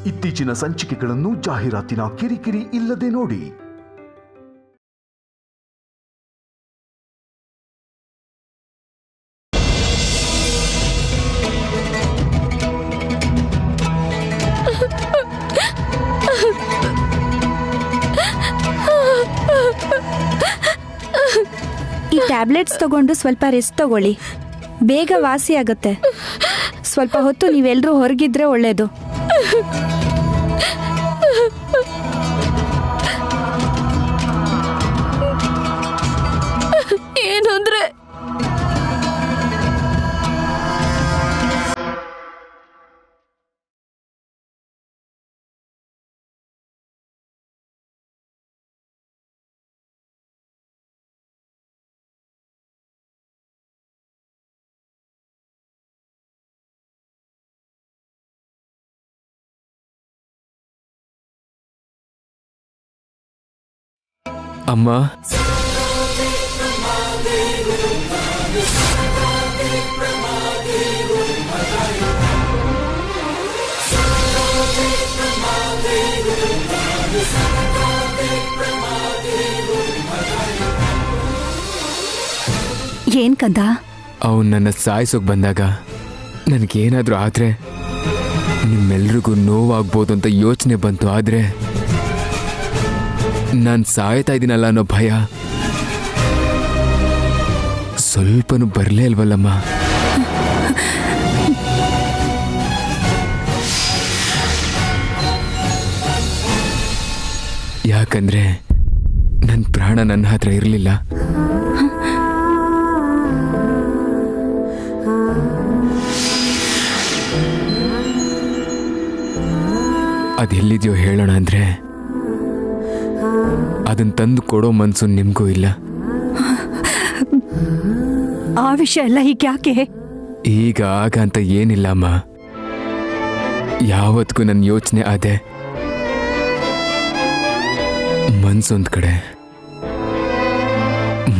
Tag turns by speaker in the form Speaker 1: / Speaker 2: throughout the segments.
Speaker 1: ಇತ್ತೀಚಿನ ಸಂಚಿಕೆಗಳನ್ನು ಜಾಹೀರಾತಿನ ಕಿರಿಕಿರಿ ಇಲ್ಲದೆ ನೋಡಿ.
Speaker 2: ಈ ಟ್ಯಾಬ್ಲೆಟ್ಸ್ ತಗೊಂಡು ಸ್ವಲ್ಪ ರೆಸ್ಟ್ ತಗೊಳ್ಳಿ, ಬೇಗ ವಾಸಿ ಆಗುತ್ತೆ. ಸ್ವಲ್ಪ ಹೊತ್ತು ನೀವೆಲ್ಲರೂ ಹೊರಗಿದ್ರೆ ಒಳ್ಳೇದು.
Speaker 3: ಏನಂದ್ರೆ
Speaker 4: ಅಮ್ಮ,
Speaker 2: ಏನ್ ಕಂದ?
Speaker 4: ಅವನು ನನ್ನ ಸಾಯಿಸೋಕೆ ಬಂದಾಗ ನನಗೇನಾದರೂ ಆದರೆ ನಿಮ್ಮೆಲ್ರಿಗೂ ನೋವಾಗ್ಬೋದು ಅಂತ ಯೋಚನೆ ಬಂತು. ಆದರೆ ನಾನು ಸಾಯ್ತಾ ಇದ್ದೀನಲ್ಲ ಅನ್ನೋ ಭಯ ಸ್ವಲ್ಪನೂ ಬರಲೇ ಇಲ್ವಲ್ಲಮ್ಮ. ಯಾಕಂದ್ರೆ ನನ್ನ ಪ್ರಾಣ ನನ್ನ ಹತ್ರ ಇರಲಿಲ್ಲ. ಅದೆಲ್ಲಿದೆಯೋ ಹೇಳೋಣ ಅಂದ್ರೆ ಅದನ್ನ ತಂದು ಕೊಡೋ ಮನ್ಸು ನಿಮ್ಗೂ ಇಲ್ಲ.
Speaker 2: ಆ ವಿಷಯ ಎಲ್ಲ ಈಗ ಯಾಕೆ?
Speaker 4: ಈಗ ಆಗ ಅಂತ ಏನಿಲ್ಲ ಅಮ್ಮ. ಯಾವತ್ತಿಗೂ ನನ್ನ ಯೋಚನೆ ಅದೇ. ಮನ್ಸೊಂದ್ ಕಡೆ,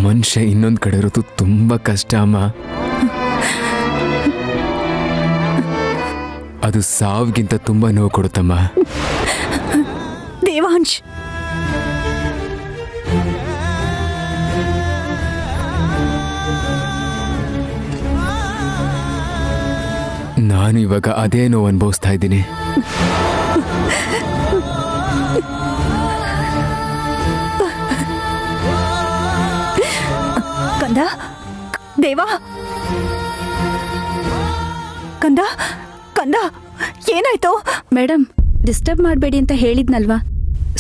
Speaker 4: ಮನುಷ್ಯ ಇನ್ನೊಂದ್ ಕಡೆ ಇರೋದು ತುಂಬಾ ಕಷ್ಟ ಅಮ್ಮ. ಅದು ಸಾವಿಗಿಂತ ತುಂಬಾ ನೋವು ಕೊಡುತ್ತಮ್ಮ.
Speaker 2: ದೇವಾಂಶ್,
Speaker 4: ನಾನು ಇವಾಗ ಅದೇ ನೋವು ಅನುಭವಿಸ್ತಾ ಇದ್ದೀನಿ.
Speaker 2: ಕಂದ, ದೇವಾ, ಕಂದ, ಕಂದ, ಏನಾಯ್ತು? ಮೇಡಮ್, ಡಿಸ್ಟರ್ಬ್ ಮಾಡಬೇಡಿ ಅಂತ ಹೇಳಿದ್ನಲ್ವಾ,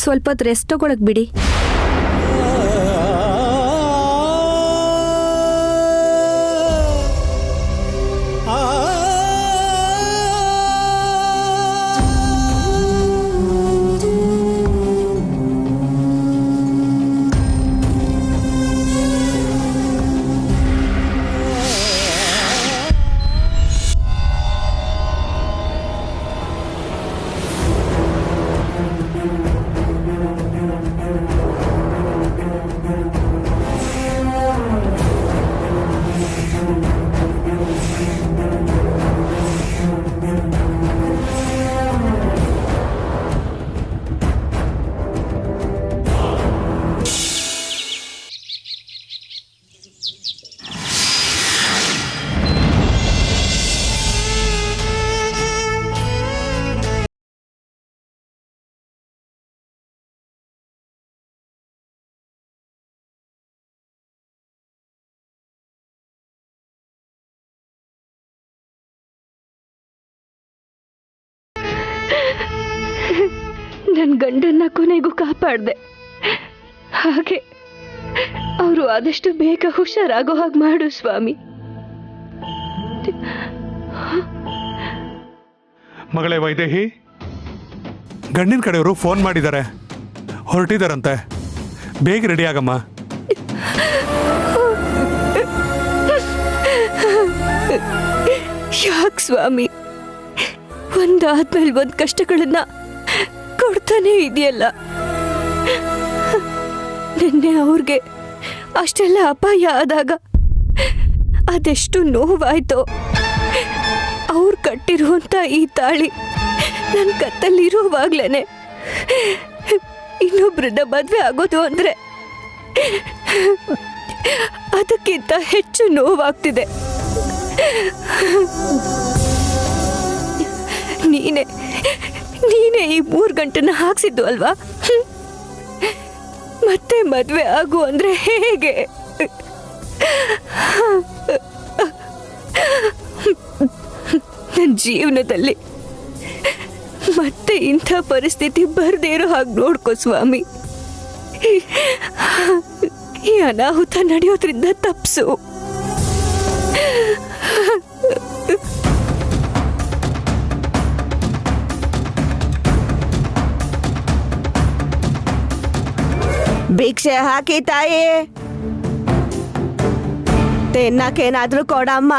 Speaker 2: ಸ್ವಲ್ಪ ಹೊತ್ತು ರೆಸ್ಟ್ ತಗೊಳಕ್ ಬಿಡಿ.
Speaker 3: ನನ್ನ ಗಂಡನ್ನ ಕೊನೆಗೂ ಕಾಪಾಡ್ದೆ. ಹಾಗೆ ಅವರು ಆದಷ್ಟು ಬೇಗ ಹುಷಾರಾಗೋ ಹಾಗೆ ಮಾಡು ಸ್ವಾಮಿ.
Speaker 5: ಮಗಳೇ ವೈದೇಹಿ, ಗಂಡಿನ ಕಡೆಯವರು ಫೋನ್ ಮಾಡಿದ್ದಾರೆ, ಹೊರಟಿದಾರಂತೆ. ಬೇಗ ರೆಡಿ ಆಗಮ್ಮ.
Speaker 3: ಯಾಕೆ ಸ್ವಾಮಿ, ಒಂದಾದ್ಮೇಲೆ ಒಂದ್ ಕಷ್ಟಗಳನ್ನ ಕೊಡ್ತಾನೆ ಇದೆಯಲ್ಲ. ನಿನ್ನೆ ಅವ್ರಿಗೆ ಅಷ್ಟೆಲ್ಲ ಅಪಾಯ ಆದಾಗ ಅದೆಷ್ಟು ನೋವಾಯ್ತೋ. ಅವ್ರು ಕಟ್ಟಿರುವಂತ ಈ ತಾಳಿ ನನ್ನ ಕತ್ತಲ್ಲಿರುವಾಗ್ಲೇನೆ ಇನ್ನೊಬ್ರನ್ನ ಮದ್ವೆ ಆಗೋದು ಅಂದ್ರೆ ಅದಕ್ಕಿಂತ ಹೆಚ್ಚು ನೋವಾಗ್ತಿದೆ. ನೀನೇ ಈ 3 ಗಂಟೆನ ಹಾಕ್ಸಿದ್ದು ಅಲ್ವಾ? ಮತ್ತೆ ಮದ್ವೆ ಆಗು ಅಂದ್ರೆ ಹೇಗೆ? ನನ್ನ ಜೀವನದಲ್ಲಿ ಮತ್ತೆ ಇಂಥ ಪರಿಸ್ಥಿತಿ ಬರ್ದೇ ಇರೋ ಹಾಗೆ ನೋಡ್ಕೋ ಸ್ವಾಮಿ. ಈ ಅನಾಹುತ ನಡೆಯೋದ್ರಿಂದ ತಪ್ಸು.
Speaker 6: ಭಿಕ್ಷೆ ಹಾಕಿ ತಾಯಿ, ತಿನ್ನಕ್ಕೇನಾದ್ರೂ ಕೊಡಮ್ಮ.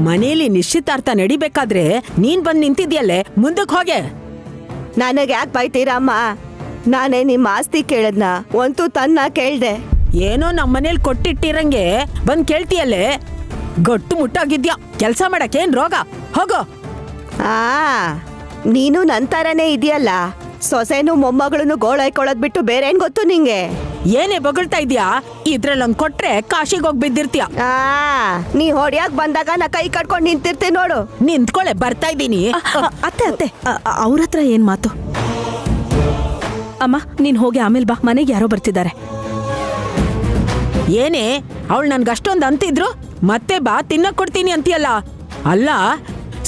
Speaker 7: ಮನೇಲಿ ನಿಶ್ಚಿತಾರ್ಥ ನಡಿಬೇಕಾದ್ರೆ ನೀನ್ ಬಂದ್ ನಿಂತಿದ್ಯಲ್ಲೇ, ಮುಂದಕ್ಕೆ ಹೋಗೆ.
Speaker 6: ನನಗೆ ಯಾಕೆ ಬೈತೀರಮ್ಮ? ನಾನೇ ನಿಮ್ಮ ಆಸ್ತಿ ಕೇಳದ್ನ ಒಂತೂ ತನ್ನ ಕೇಳ್ದೆ.
Speaker 7: ಏನೋ ನಮ್ಮನೇಲಿ ಕೊಟ್ಟಿಟ್ಟಿರಂಗೆ ಬಂದ್ ಕೇಳ್ತೀಯಲ್ಲೇ. ಗಟ್ಟು ಮುಟ್ಟಾಗಿದ್ಯಾ, ಕೆಲ್ಸ ಮಾಡಕ್ಕೇನ್ ರೋಗ? ಹೋಗೋ.
Speaker 6: ನೀನು ನಂತರನೇ ಇದೆಯಲ್ಲ, ಸೊಸೆನು ಮೊಮ್ಮಗಳನ್ನು ಗೋಳೈಕೊಳ್ಳೋದ್ ಬಿಟ್ಟು ಬೇರೆ ಏನ್ ಗೊತ್ತು ನಿಂಗೆ?
Speaker 7: ಏನೇ ಬಗಳ್ತಾ ಇದ್ಯಾ? ಇದ್ರಲ್ಲೊಂದ್ ಕೊಟ್ರೆ ಕಾಶಿಗೆ ಹೋಗಿ ಬಿದ್ದಿರ್ತೀಯ.
Speaker 6: ನೀ ಹೊಡ್ಯಾಕ್ ಬಂದಾಗ ನಾ ಕೈ ಕಟ್ಕೊಂಡ್ ನಿಂತಿರ್ತೀನಿ ನೋಡು.
Speaker 7: ನಿಂತ್ಕೊಳ್ಳೆ, ಬರ್ತಾ ಇದ್ದೀನಿ.
Speaker 2: ಅತ್ತೆ ಅವ್ರ ಹತ್ರ ಏನ್ ಮಾತು? ಅಮ್ಮ ನೀನ್ ಹೋಗಿ ಆಮೇಲೆ ಬಾ, ಮನೆಗೆ ಯಾರೋ ಬರ್ತಿದ್ದಾರೆ.
Speaker 7: ಏನೇ ಅವಳು ನನ್ಗಷ್ಟೊಂದು ಅಂತಿದ್ರು ಮತ್ತೆ ಬಾ ತಿನ್ನಕ್ ಕೊಡ್ತೀನಿ ಅಂತೀಯಲ್ಲ. ಅಲ್ಲ,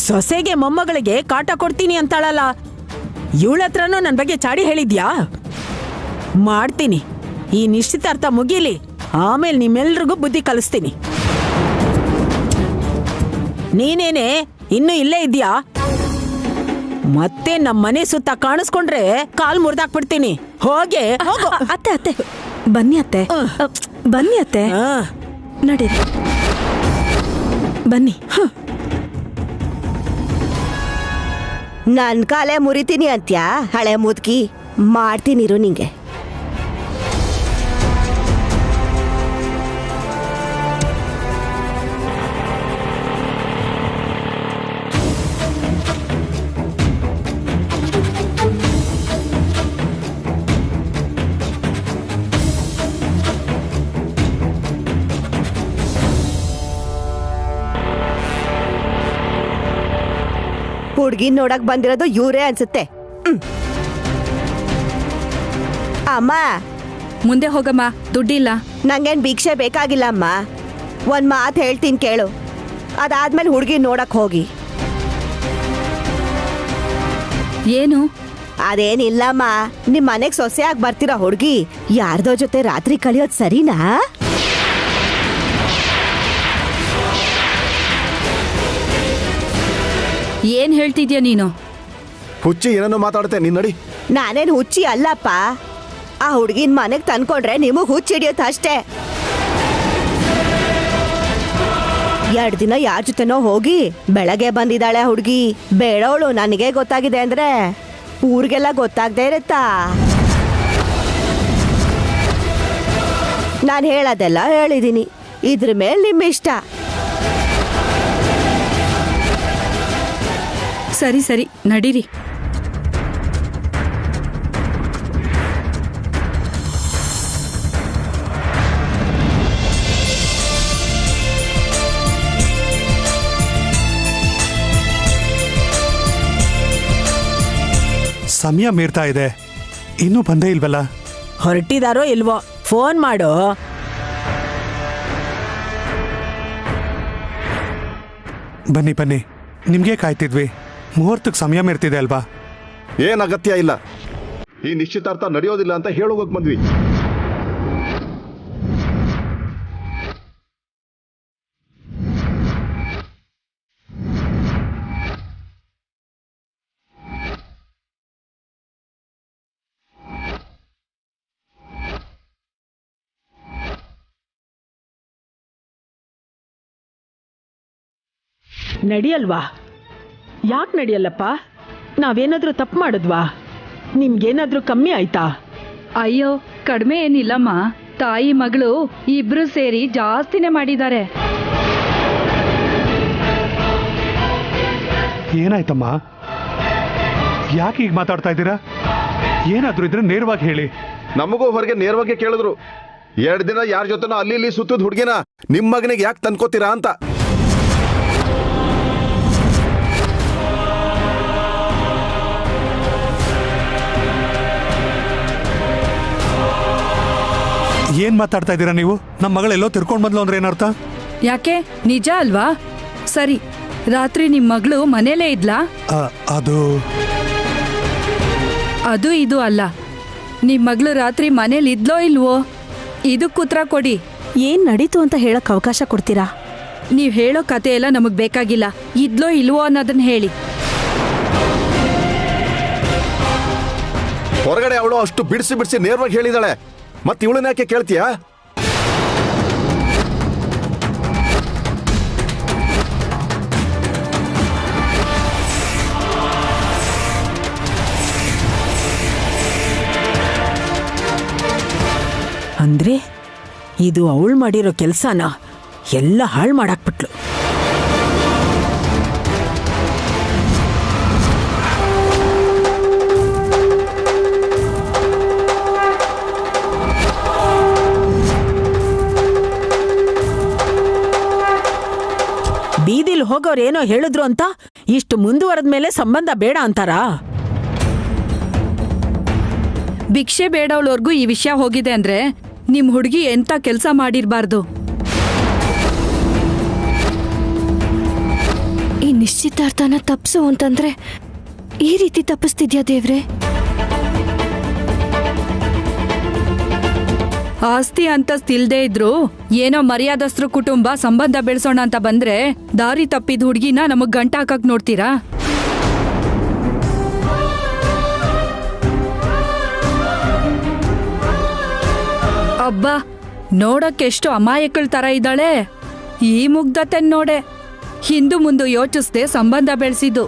Speaker 7: ಸೊಸೆಗೆ ಮೊಮ್ಮಗಳಿಗೆ ಕಾಟ ಕೊಡ್ತೀನಿ ಅಂತಾಳಲ್ಲ, ಇವಳತ್ರನೂ ನನ್ ಬಗ್ಗೆ ಚಾಡಿ ಹೇಳಿದ್ಯಾ? ಮಾಡ್ತೀನಿ, ಈ ನಿಶ್ಚಿತಾರ್ಥ ಮುಗೀಲಿ, ಆಮೇಲೆ ನಿಮ್ಮೆಲ್ರಿಗೂ ಬುದ್ಧಿ ಕಲಿಸ್ತೀನಿ. ನೀನೇನೆ ಇನ್ನೂ ಇಲ್ಲೇ ಇದ್ಯಾ? ಮತ್ತೆ ನಮ್ಮ ಮನೆ ಸುತ್ತ ಕಾಣಿಸ್ಕೊಂಡ್ರೆ ಕಾಲ್ ಮುರಿದಾಕ್ಬಿಡ್ತೀನಿ. ಹೋಗೆ ಹೋಗು.
Speaker 2: ಅತ್ತೆ ಬನ್ನಿ ಅತ್ತೆ, ಬನ್ನಿ ಅತ್ತೆ, ನಡೀರಿ ಬನ್ನಿ.
Speaker 6: ನನ್ ಕಾಲೇ ಮುರಿತೀನಿ ಅಂತ್ಯಾ ಹಳೆ ಮುದ್ಕಿ? ಮಾಡ್ತೀನಿರು ನಿಂಗೆ. ಹುಡ್ಗಿ ನೋಡಕ್ ಬಂದಿರೋದು ಇವ್ರೇ ಅನ್ಸುತ್ತೆ. ಅಮ್ಮ
Speaker 2: ಮುಂದೆ ಹೋಗಮ್ಮ, ದುಡ್ಡಿಲ್ಲ.
Speaker 6: ನಂಗೇನ್ ಭಿಕ್ಷೆ ಬೇಕಾಗಿಲ್ಲ ಅಮ್ಮ. ಒಂದ್ ಮಾತು ಹೇಳ್ತೀನಿ ಕೇಳು, ಅದಾದ್ಮೇಲೆ ಹುಡ್ಗಿ ನೋಡಕ್ ಹೋಗಿ.
Speaker 2: ಏನು?
Speaker 6: ಅದೇನಿಲ್ಲಮ್ಮ, ನಿಮ್ ಮನೆಗ್ ಸೊಸೆಯಾಗಿ ಬರ್ತಿರೋ ಹುಡ್ಗಿ ಯಾರ್ದೋ ಜೊತೆ ರಾತ್ರಿ ಕಳಿಯೋದ್ ಸರಿನಾ?
Speaker 2: ಏನ್ ಹೇಳ್ತಿದ್ಯಾ ನೀನು?
Speaker 8: ಹುಚ್ಚಿ ಏನನ್ನು ಮಾತಾಡುತ್ತೆ, ನೀನ್ ನಡಿ.
Speaker 6: ನಾನೇನ್ ಹುಚ್ಚಿ ಅಲ್ಲಪ್ಪ. ಆ ಹುಡ್ಗಿನ್ ಮನೆಗ್ ತಂದ್ಕೊಂಡ್ರೆ ನಿಮಗ್ ಹುಚ್ಚಿ ಹಿಡಿಯುತ್ತ ಅಷ್ಟೇ. 2 ದಿನ ಯಾರ ಜೊತೆನೋ ಹೋಗಿ ಬೆಳಗ್ಗೆ ಬಂದಿದ್ದಾಳೆ ಹುಡ್ಗಿ. ಬೇಡವಳು ನನಗೆ ಗೊತ್ತಾಗಿದೆ ಅಂದ್ರೆ ಊರಿಗೆಲ್ಲ ಗೊತ್ತಾಗದೆ ಇರುತ್ತಾ? ನಾನು ಹೇಳೋದೆಲ್ಲ ಹೇಳಿದೀನಿ, ಇದ್ರ ಮೇಲೆ ನಿಮ್ಮ ಇಷ್ಟ.
Speaker 2: ಸರಿ ನಡೀರಿ.
Speaker 5: ಸಮಯ ಮೀರ್ತಾ ಇದೆ, ಇನ್ನೂ ಬಂದೇ ಇಲ್ವಲ್ಲ?
Speaker 7: ಹೊರಟಿದಾರೋ ಇಲ್ವೋ ಫೋನ್ ಮಾಡು.
Speaker 5: ಬನ್ನಿ, ನಿಮ್ಗೆ ಕಾಯ್ತಿದ್ವಿ. ಮುಹೂರ್ತಕ್ಕೆ ಸಮಯ ಮೀರ್ತಿದೆ ಅಲ್ವಾ?
Speaker 8: ಏನ್ ಅಗತ್ಯ ಇಲ್ಲ, ಈ ನಿಶ್ಚಿತಾರ್ಥ ನಡೆಯೋದಿಲ್ಲ ಅಂತ ಹೇಳೋಗಕ್ ಬಂದ್ವಿ.
Speaker 7: ನಡಿಯಲ್ವಾ? ಯಾಕೆ ನಡಿಯಲ್ಲಪ್ಪ? ನಾವೇನಾದ್ರೂ ತಪ್ಪು ಮಾಡಿದ್ವಾ? ನಿಮ್ಗೇನಾದ್ರೂ ಕಮ್ಮಿ ಆಯ್ತಾ?
Speaker 2: ಅಯ್ಯೋ ಕಡಿಮೆ ಏನಿಲ್ಲಮ್ಮ.
Speaker 3: ತಾಯಿ ಮಗಳು ಇಬ್ರು ಸೇರಿ ಜಾಸ್ತಿನೇ ಮಾಡಿದ್ದಾರೆ.
Speaker 5: ಏನಾಯ್ತಮ್ಮ? ಯಾಕೆ ಈಗ ಮಾತಾಡ್ತಾ ಇದ್ದೀರಾ? ಏನಾದ್ರೂ ಇದ್ರೆ ನೇರವಾಗಿ ಹೇಳಿ.
Speaker 8: ನಮಗೂ ಹೊರಗೆ ನೇರವಾಗಿ ಕೇಳಿದ್ರು. 2 ದಿನ ಯಾರ ಜೊತೆನೋ ಅಲ್ಲಿ ಇಲ್ಲಿ ಸುತ್ತದ ಹುಡುಗಿನ ನಿಮ್ಮ ಮಗನಿಗೆ ಯಾಕೆ ತಂದ್ಕೋತೀರಾ ಅಂತ.
Speaker 5: ಏನ್ ಮಾತಾಡ್ತಾ ಇದ್ದೀರಾ ನೀವು? ನಮ್ಮ ಮಗಳೆಲ್ಲೋ ತಿರ್ಕೊಂಡ್ ಬಂದ್ಲು ಅಂದ್ರೆ ಏನರ್ಥ?
Speaker 2: ಯಾಕೆ, ನಿಜ ಅಲ್ವಾ? ಸರಿ, ರಾತ್ರಿ ನಿಮ್ ಮಗಳು ಮನೇಲೇ ಇದ್ಲಾ?
Speaker 5: ಅದು
Speaker 2: ಅದು ಇದು ಅಲ್ಲ, ನಿಮ್ ಮಗಳು ರಾತ್ರಿ ಮನೇಲಿ ಇದ್ಲೋ ಇಲ್ವೋ ಇದಕ್ಕೆ ಉತ್ತರ ಕೊಡಿ.
Speaker 6: ಏನ್ ನಡೀತು ಅಂತ ಹೇಳಕ್ ಅವಕಾಶ ಕೊಡ್ತೀರಾ?
Speaker 2: ನೀವ್ ಹೇಳೋ ಕತೆ ಎಲ್ಲ ನಮಗ್ ಬೇಕಾಗಿಲ್ಲ. ಇದ್ಲೋ ಇಲ್ವೋ ಅನ್ನೋದನ್ನ ಹೇಳಿ.
Speaker 8: ಹೊರಗಡೆ ಅವಳು ಅಷ್ಟು ಬಿಡಿಸಿ ನೇರವಾಗಿ ಹೇಳಿದಾಳೆ, ಮತ್ತೆ ಇವಳನ್ನ ಯಾಕೆ ಕೇಳ್ತೀಯಾ?
Speaker 7: ಅಂದ್ರೆ ಇದು ಅವಳು ಮಾಡಿರೋ ಕೆಲ್ಸನ ಎಲ್ಲ ಹಾಳು ಮಾಡಾಕ್ಬಿಟ್ಲು. ಬೀದಿಲ್ ಹೋಗೋರು ಏನೋ ಹೇಳಿದ್ರು ಅಂತ ಇಷ್ಟು ಮುಂದುವರೆದ ಮೇಲೆ ಸಂಬಂಧ ಬೇಡ ಅಂತಾರಾ?
Speaker 2: ಭಿಕ್ಷೆ ಬೇಡವಳವರ್ಗೂ ಈ ವಿಷಯ ಹೋಗಿದೆ ಅಂದ್ರೆ ನಿಮ್ ಹುಡುಗಿ ಎಂತ ಕೆಲ್ಸ ಮಾಡಿರ್ಬಾರ್ದು.
Speaker 3: ಈ ನಿಶ್ಚಿತಾರ್ಥನ ತಪ್ಸು ಅಂತಂದ್ರೆ ಈ ರೀತಿ ತಪ್ಪಿಸ್ತಿದ್ಯಾ ದೇವ್ರೆ?
Speaker 2: ಆಸ್ತಿ ಅಂತಸ್ತು ಇಲ್ದೇ ಇದ್ರು ಏನೋ ಮರ್ಯಾದಸ್ತ್ರ ಕುಟುಂಬ ಸಂಬಂಧ ಬೆಳೆಸೋಣ ಅಂತ ಬಂದ್ರೆ ದಾರಿ ತಪ್ಪಿದ ಹುಡುಗಿನ ನಮಗ್ ಗಂಟ ಹಾಕಕ್ ನೋಡ್ತೀರಾ? ಅಬ್ಬಾ, ನೋಡಕ್ಕೆಷ್ಟು ಅಮಾಯಕಳ ತರ ಇದ್ದಾಳೆ. ಈ ಮುಗ್ಧತೆ ನೋಡೆ ಹಿಂದು ಮುಂದೆ ಯೋಚಿಸ್ದೆ ಸಂಬಂಧ ಬೆಳೆಸಿದ್ದು.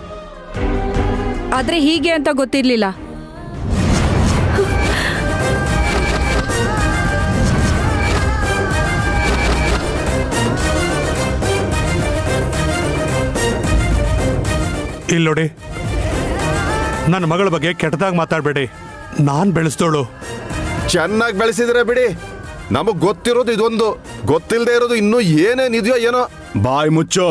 Speaker 2: ಆದ್ರೆ ಹೀಗೆ ಅಂತ ಗೊತ್ತಿರ್ಲಿಲ್ಲ.
Speaker 5: ಇಲ್ಲೋಡಿ, ನನ್ನ ಮಗಳ ಬಗ್ಗೆ ಕೆಟ್ಟದಾಗ ಮಾತಾಡಬೇಡಿ. ನಾನ್ ಬೆಳೆಸ್ದೋಳು.
Speaker 8: ಚೆನ್ನಾಗಿ ಬೆಳೆಸಿದ್ರೆ ಬಿಡಿ, ನಮಗ್ ಗೊತ್ತಿರೋದು ಇದೊಂದು, ಗೊತ್ತಿಲ್ಲದೆ ಇರೋದು ಇನ್ನೂ ಏನೇನಿದೆಯೋ ಏನೋ. ಬಾಯ್ ಮುಚ್ಚೋ.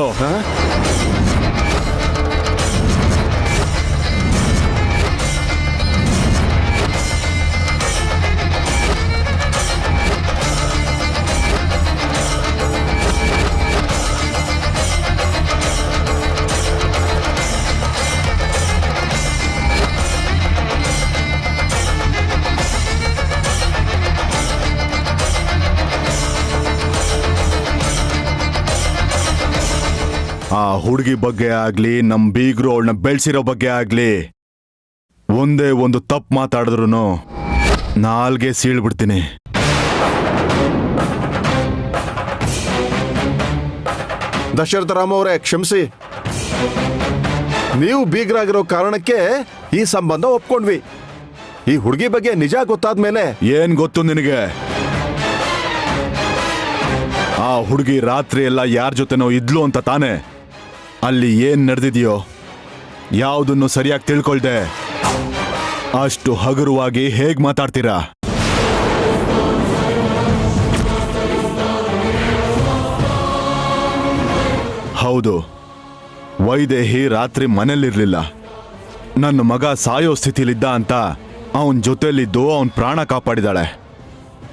Speaker 8: ಆ ಹುಡುಗಿ ಬಗ್ಗೆ ಆಗ್ಲಿ, ನಮ್ ಬೀಗ್ರು ಅವಳನ್ನ ಬೆಳೆಸಿರೋ ಬಗ್ಗೆ ಆಗ್ಲಿ, ಒಂದೇ ಒಂದು ತಪ್ಪು ಮಾತಾಡಿದ್ರು ನಾಲ್ಗೆ ಸೀಳ್ಬಿಡ್ತೀನಿ. ದಶರಥ ರಾಮ ಅವರೇ, ಕ್ಷಮಿಸಿ. ನೀವು ಬೀಗ್ರಾಗಿರೋ ಕಾರಣಕ್ಕೆ ಈ ಸಂಬಂಧ ಒಪ್ಕೊಂಡ್ವಿ. ಈ ಹುಡುಗಿ ಬಗ್ಗೆ ನಿಜ ಗೊತ್ತಾದ್ಮೇಲೆ ಏನ್ ಗೊತ್ತು ನಿನಗೆ? ಆ ಹುಡುಗಿ ರಾತ್ರಿ ಎಲ್ಲ ಯಾರ ಜೊತೆನೋ ಇದ್ಲು ಅಂತ ತಾನೆ? ಅಲ್ಲಿ ಏನ್ ನಡೆದಿದೆಯೋ ಯಾವುದನ್ನು ಸರಿಯಾಗಿ ತಿಳ್ಕೊಳ್ದೆ ಅಷ್ಟು ಹಗುರವಾಗಿ ಹೇಗ್ ಮಾತಾಡ್ತೀರಾ? ಹೌದು, ವೈದೇಹಿ ರಾತ್ರಿ ಮನೇಲಿರ್ಲಿಲ್ಲ. ನನ್ನ ಮಗ ಸಾಯೋ ಸ್ಥಿತಿಲಿದ್ದ ಅಂತ ಅವನ್ ಜೊತೆಲಿದ್ದು ಅವನ್ ಪ್ರಾಣ ಕಾಪಾಡಿದಾಳೆ.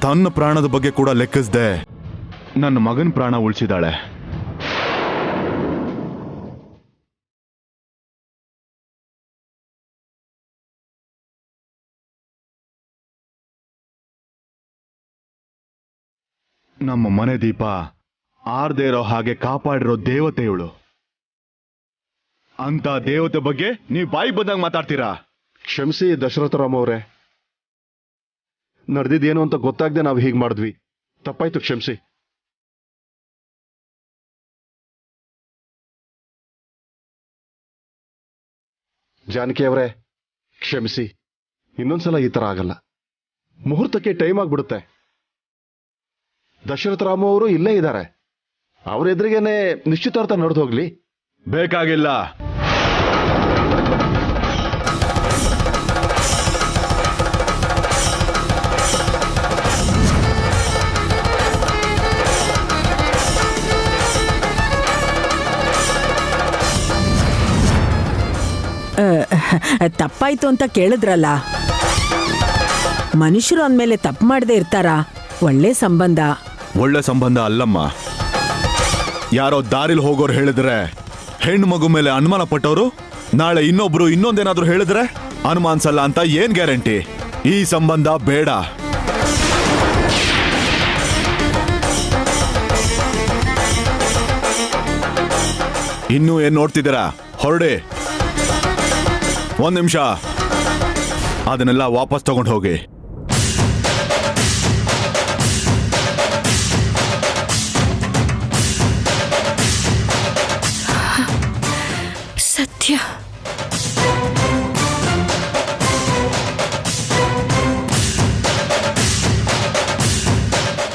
Speaker 8: ತನ್ನ ಪ್ರಾಣದ ಬಗ್ಗೆ ಕೂಡ ಲೆಕ್ಕಿಸ್ದೆ ನನ್ನ ಮಗನ ಪ್ರಾಣ ಉಳಿಸಿದಾಳೆ. ನಮ್ಮ ಮನೆ ದೀಪ ಆರ್ದೇ ಇರೋ ಹಾಗೆ ಕಾಪಾಡಿರೋ ದೇವತೆ ಇವಳು. ಅಂತ ದೇವತೆ ಬಗ್ಗೆ ನೀವು ಬಾಯಿ ಬಂದಾಗ ಮಾತಾಡ್ತೀರಾ? ಕ್ಷಮಿಸಿ ದಶರಥರಾಮ್ ಅವರೇ, ನಡೆದಿದ್ದೇನು ಅಂತ ಗೊತ್ತಾಗದೆ ನಾವು ಹೀಗೆ ಮಾಡಿದ್ವಿ. ತಪ್ಪಾಯ್ತು, ಕ್ಷಮಿಸಿ. ಜಾನಕಿ ಅವರೇ, ಕ್ಷಮಿಸಿ. ಇನ್ನೊಂದ್ಸಲ ಈ ತರ ಆಗಲ್ಲ. ಮುಹೂರ್ತಕ್ಕೆ ಟೈಮ್ ಆಗ್ಬಿಡುತ್ತೆ.
Speaker 9: ದಶರಥ ರಾಮ ಅವರು ಇಲ್ಲೇ ಇದ್ದಾರೆ. ಅವ್ರ ಎದುರಿಗೇನೆ ನಿಶ್ಚಿತಾರ್ಥ ನಡೆದು ಹೋಗ್ಲಿ.
Speaker 8: ಬೇಕಾಗಿಲ್ಲ.
Speaker 7: ತಪ್ಪಾಯ್ತು ಅಂತ ಕೇಳಿದ್ರಲ್ಲ, ಮನುಷ್ಯರು ಅಂದ್ಮೇಲೆ ತಪ್ಪು ಮಾಡದೆ ಇರ್ತಾರ? ಒಳ್ಳೆ ಸಂಬಂಧ.
Speaker 8: ಒಳ್ಳೆ ಸಂಬಂಧ ಅಲ್ಲಮ್ಮ. ಯಾರೋ ದಾರಿಲಿ ಹೋಗೋರು ಹೇಳಿದ್ರೆ ಹೆಣ್ಣು ಮಗು ಮೇಲೆ ಅನುಮಾನ ಪಟ್ಟವರು ನಾಳೆ ಇನ್ನೊಬ್ರು ಇನ್ನೊಂದೇನಾದ್ರೂ ಹೇಳಿದ್ರೆ ಅನುಮಾನಿಸಲ್ಲ ಅಂತ ಏನ್ ಗ್ಯಾರಂಟಿ? ಈ ಸಂಬಂಧ ಬೇಡ. ಇನ್ನೂ ಏನ್ ನೋಡ್ತಿದ್ದೀರಾ? ಹೊರಡಿ. ಒಂದ್ ನಿಮಿಷ, ಅದನ್ನೆಲ್ಲ ವಾಪಸ್ ತಗೊಂಡು ಹೋಗಿ.
Speaker 2: ಸತ್ಯ.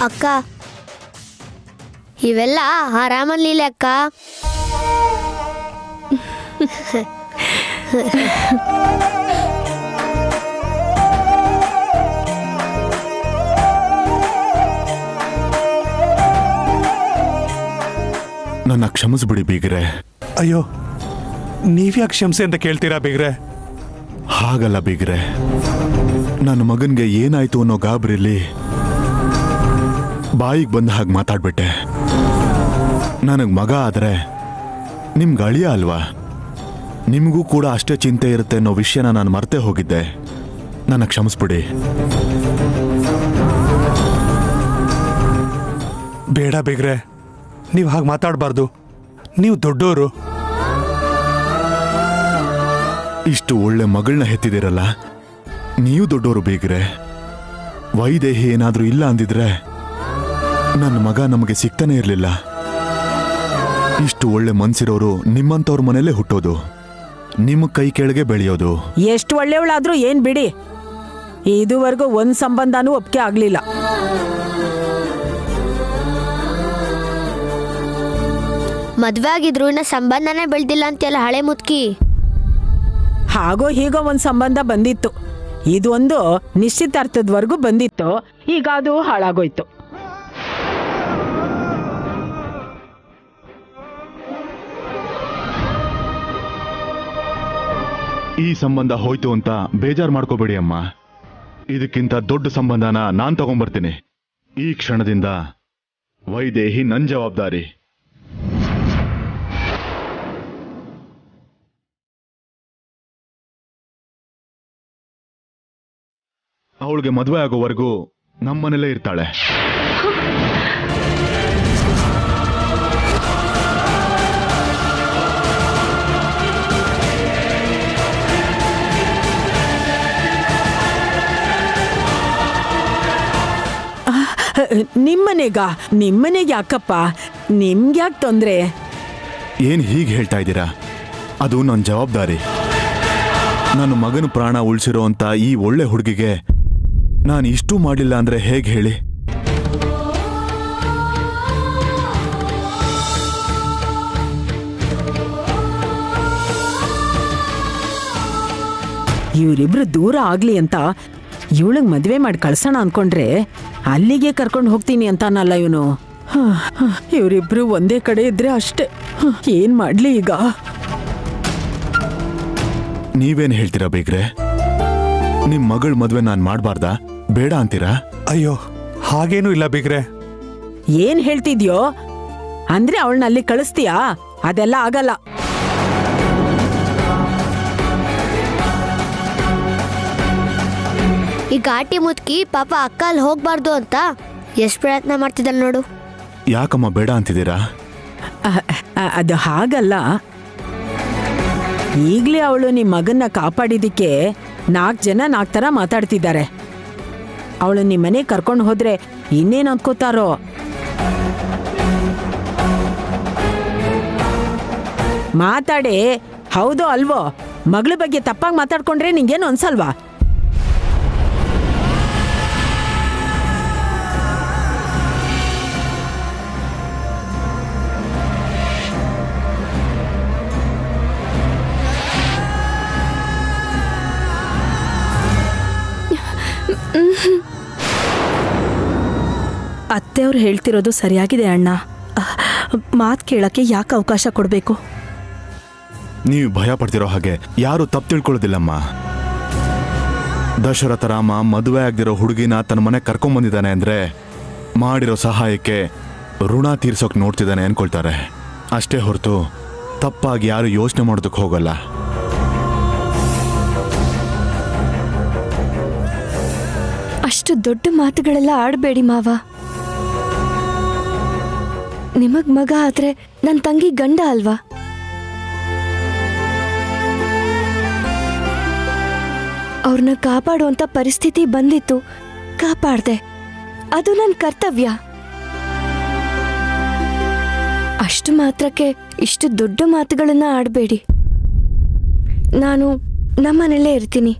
Speaker 10: ಅಕ್ಕ, ಇವೆಲ್ಲ ಆರಾಮಲ್ಲಿಲ್ಲ ಅಕ್ಕ.
Speaker 8: ನನ್ನ ಕ್ಷಮಿಸ್ಬಿಡಿ ಬೀಗ್ರೆ.
Speaker 5: ಅಯ್ಯೋ, ನೀವ್ಯಾಕೆ ಕ್ಷಮಿಸಿ ಅಂತ ಕೇಳ್ತೀರಾ ಬೀಗ್ರೆ?
Speaker 8: ಹಾಗಲ್ಲ ಬೀಗ್ರೆ, ನನ್ನ ಮಗನ್ಗೆ ಏನಾಯ್ತು ಅನ್ನೋ ಗಾಬರಿಲಿ ಬಾಯಿಗೆ ಬಂದ ಹಾಗೆ ಮಾತಾಡ್ಬಿಟ್ಟೆ. ನನಗ್ ಮಗ ಆದ್ರೆ ನಿಮ್ಗೆ ಅಳಿಯ ಅಲ್ವಾ? ನಿಮಗೂ ಕೂಡ ಅಷ್ಟೇ ಚಿಂತೆ ಇರುತ್ತೆ ಅನ್ನೋ ವಿಷಯನ ನಾನು ಮರ್ತೇ ಹೋಗಿದ್ದೆ. ನನ್ನ ಕ್ಷಮಿಸ್ಬಿಡಿ.
Speaker 5: ಬೇಡ ಬೀಗ್ರೆ, ನೀವು ಹಾಗೆ ಮಾತಾಡಬಾರ್ದು. ನೀವು ದೊಡ್ಡೋರು.
Speaker 8: ಇಷ್ಟು ಒಳ್ಳೆ ಮಗಳನ್ನ ಹೆತ್ತಿದಿರಲ್ಲ, ನೀವು ದೊಡ್ಡೋರು ಬೀಗ್ರೆ. ವೈದೇಹಿ ಏನಾದ್ರೂ ಇಲ್ಲ ಅಂದಿದ್ರೆ ನನ್ನ ಮಗ ನಮಗೆ ಸಿಗ್ತಾನೆ ಇರಲಿಲ್ಲ. ಇಷ್ಟು ಒಳ್ಳೆ ಮನ್ಸಿರೋರು ನಿಮ್ಮಂತವ್ರ ಮನೇಲೆ ಹುಟ್ಟೋದು, ನಿಮ್ಮ ಕೈ ಕೆಳಗೆ ಬೆಳೆಯೋದು.
Speaker 7: ಎಷ್ಟು ಒಳ್ಳೆಯವಳಾದ್ರೂ ಏನ್ ಬಿಡಿ, ಇದುವರೆಗೂ ಒಂದ್ ಸಂಬಂಧನೂ ಒಪ್ಪಿಗೆ ಆಗ್ಲಿಲ್ಲ.
Speaker 10: ಮದ್ವೆ ಆಗಿದ್ರು ಇನ್ನ ಸಂಬಂಧನೇ ಬೆಳ್ದಿಲ್ಲ ಅಂತೆಲ್ಲ ಹಳೆ ಮುದ್ಕಿ.
Speaker 7: ಹಾಗೋ ಹೀಗೋ ಒಂದ್ ಸಂಬಂಧ ಬಂದಿತ್ತು. ಇದೊಂದು ನಿಶ್ಚಿತಾರ್ಥದವರೆಗೂ ಬಂದಿತ್ತು. ಈಗ ಅದು ಹಾಳಾಗೋಯ್ತು.
Speaker 8: ಈ ಸಂಬಂಧ ಹೋಯ್ತು ಅಂತ ಬೇಜಾರು ಮಾಡ್ಕೋಬೇಡಿ ಅಮ್ಮ. ಇದಕ್ಕಿಂತ ದೊಡ್ಡ ಸಂಬಂಧನ ನಾನ್ ತಗೊಂಡ್ಬರ್ತೀನಿ. ಈ ಕ್ಷಣದಿಂದ ವೈದೇಹಿ ನನ್ ಜವಾಬ್ದಾರಿ. ಅವಳಿಗೆ ಮದುವೆ ಆಗೋವರೆಗೂ ನಮ್ಮನೇಲೇ ಇರ್ತಾಳೆ.
Speaker 7: ನಿಮ್ಮನೆಗೆ ಯಾಕಪ್ಪ? ನಿಮ್ಗ್ಯಾಕೆ ತೊಂದ್ರೆ?
Speaker 8: ಏನ್ ಹೀಗೆ ಹೇಳ್ತಾ ಇದ್ದೀರಾ? ಅದು ನನ್ನ ಜವಾಬ್ದಾರಿ. ನನ್ನ ಮಗನ ಪ್ರಾಣ ಉಳಿಸಿರೋ ಅಂತ ಈ ಒಳ್ಳೆ ಹುಡುಗಿಗೆ ನಾನು ಇಷ್ಟೂ ಮಾಡಿಲ್ಲ ಅಂದ್ರೆ ಹೇಗೆ ಹೇಳಿ?
Speaker 7: ಇವರಿಬ್ರು ದೂರ ಆಗ್ಲಿ ಅಂತ ಇವಳಿಗೆ ಮದ್ವೆ ಮಾಡಿ ಕಳ್ಸೋಣ ಅನ್ಕೊಂಡ್ರೆ ಅಲ್ಲಿಗೆ ಕರ್ಕೊಂಡು ಹೋಗ್ತೀನಿ ಅಂತಾನಲ್ಲ ಇವನು. ಇವರಿಬ್ರು ಒಂದೇ ಕಡೆ ಇದ್ರೆ ಅಷ್ಟೇ. ಏನ್ ಮಾಡ್ಲಿ ಈಗ?
Speaker 8: ನೀವೇನ್ ಹೇಳ್ತೀರಾ ಬೇಗ್ರೆ? ನಿಮ್ ಮಗಳ ಮದ್ವೆ ನಾನ್ ಮಾಡ್ಬಾರ್ದಾ? ಬೇಡ ಅಂತೀರಾ?
Speaker 5: ಅಯ್ಯೋ, ಹಾಗೇನೂ ಇಲ್ಲ ಬೀಗ್ರೆ.
Speaker 7: ಏನ್ ಹೇಳ್ತಿದ್ಯೋ? ಅಂದ್ರೆ ಅವಳನ್ನ ಅಲ್ಲಿ ಕಳಿಸ್ತೀಯಾ? ಅದೆಲ್ಲ ಆಗಲ್ಲ.
Speaker 10: ಈ ಘಾಟಿ ಮುದ್ಕಿ ಪಾಪ ಅಕ್ಕ ಅಲ್ಲಿ ಹೋಗ್ಬಾರ್ದು ಅಂತ ಎಷ್ಟು ಪ್ರಯತ್ನ ಮಾಡ್ತಿದ್ದಾಳೆ ನೋಡು.
Speaker 8: ಯಾಕಮ್ಮ ಬೇಡ ಅಂತಿದ್ದೀರಾ?
Speaker 7: ಅದು ಹಾಗಲ್ಲ. ಈಗ್ಲೇ ಅವಳು ನಿಮ್ ಮಗನ್ನ ಕಾಪಾಡಿದಕ್ಕೆ 4 ಜನ 4 ಥರ ಮಾತಾಡ್ತಿದ್ದಾರೆ. ಅವಳು ನಿಮ್ಮನೆ ಕರ್ಕೊಂಡು ಹೋದ್ರೆ ಇನ್ನೇನು ಅನ್ಕೋತಾರೋ? ಮಾತಾಡಿ. ಹೌದೋ ಅಲ್ವೋ? ಮಗಳ ಬಗ್ಗೆ ತಪ್ಪಾಗಿ ಮಾತಾಡ್ಕೊಂಡ್ರೆ ನಿಂಗೇನು ಅನ್ಸಲ್ವಾ?
Speaker 11: ಅತ್ತೆಯವ್ರು ಹೇಳ್ತಿರೋದು ಸರಿಯಾಗಿದೆ ಅಣ್ಣ. ಮಾತು ಕೇಳಕ್ಕೆ ಯಾಕೆ ಅವಕಾಶ ಕೊಡಬೇಕು?
Speaker 8: ನೀವು ಭಯ ಪಡ್ತಿರೋ ಹಾಗೆ ಯಾರು ತಪ್ಪು ತಿಳ್ಕೊಳ್ಳೋದಿಲ್ಲಮ್ಮ. ದಶರಥ ರಾಮ ಮದುವೆ ಆಗದಿರೋ ಹುಡುಗಿನ ತನ್ನ ಮನೆ ಕರ್ಕೊಂಬಂದಿದ್ದಾನೆ ಅಂದ್ರೆ ಮಾಡಿರೋ ಸಹಾಯಕ್ಕೆ ಋಣ ತೀರ್ಸೋಕ್ ನೋಡ್ತಿದ್ದಾನೆ ಅನ್ಕೊಳ್ತಾರೆ ಅಷ್ಟೇ ಹೊರತು ತಪ್ಪಾಗಿ ಯಾರು ಯೋಚನೆ ಮಾಡೋದಕ್ಕೆ ಹೋಗಲ್ಲ.
Speaker 3: ಅಷ್ಟು ದೊಡ್ಡ ಮಾತುಗಳೆಲ್ಲ ಆಡಬೇಡಿ ಮಾವ. ನಿಮಗ್ ಮಗ ಆದ್ರೆ ನನ್ನ ತಂಗಿ ಗಂಡ ಅಲ್ವಾ? ಅವ್ರನ್ನ ಕಾಪಾಡುವಂತ ಪರಿಸ್ಥಿತಿ ಬಂದಿತ್ತು, ಕಾಪಾಡ್ದೆ. ಅದು ನನ್ನ ಕರ್ತವ್ಯ. ಅಷ್ಟು ಮಾತ್ರಕ್ಕೆ ಇಷ್ಟು ದೊಡ್ಡ ಮಾತುಗಳನ್ನ ಆಡಬೇಡಿ. ನಾನು ನಮ್ಮನೆಯಲ್ಲೇ ಇರ್ತೀನಿ.